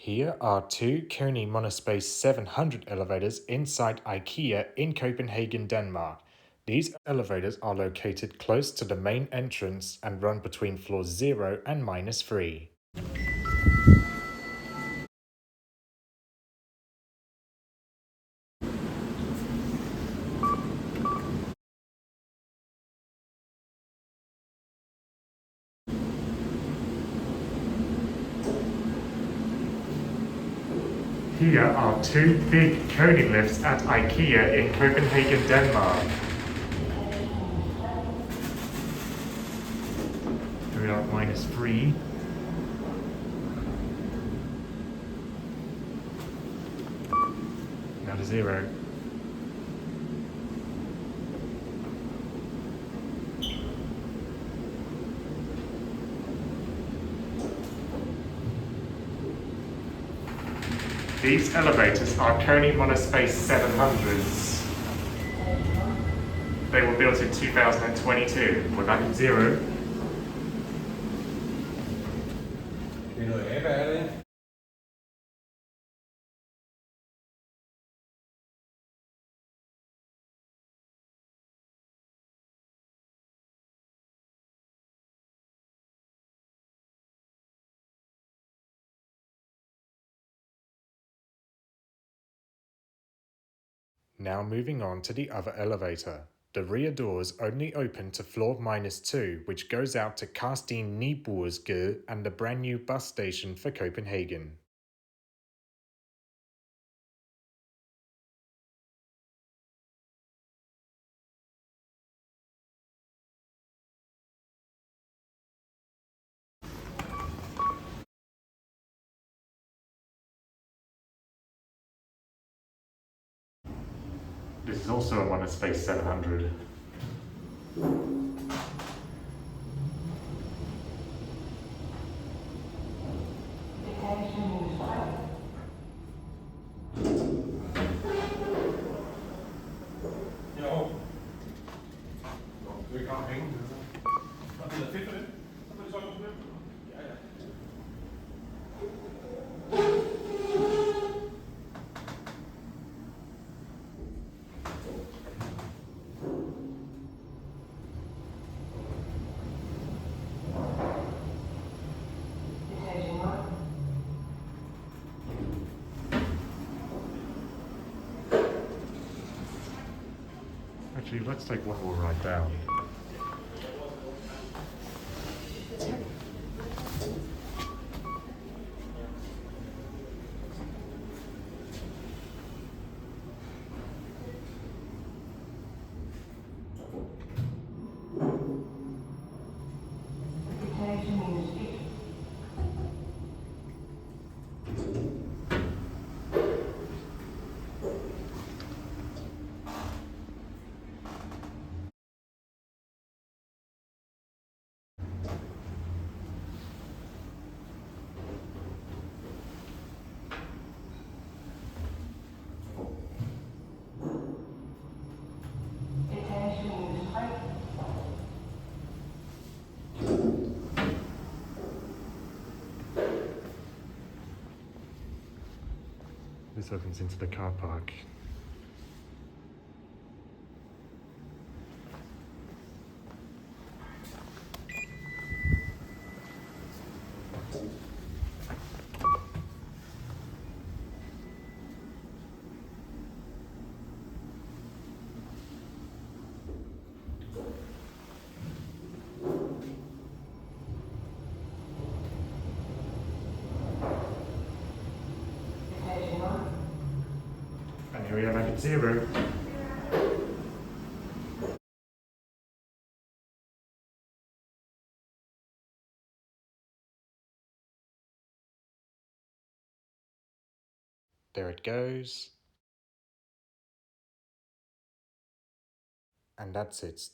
Here are two KONE MonoSpace 700 elevators inside IKEA in Copenhagen, Denmark. These elevators are located close to the main entrance and run between floors 0 and -3. Here are two big KONE lifts at IKEA in Copenhagen, Denmark. We are at -3. Now to 0. These elevators are KONE MonoSpace 700s. They were built in 2022. We're back at 0. Det er noget ABBA, er det ikke? Now moving on to the other elevator. The rear doors only open to floor -2, which goes out to Carsten Nieburhs Gade and the brand new bus station for Copenhagen. This is also a MonoSpace 700. Jo. Du er ikke ramt penge. Og det er fedt for det. Så får det solgt på det. Ja, ja. Actually, let's take one more ride down. This opens into the car park. And here we are back at 0. There it goes. And that's it.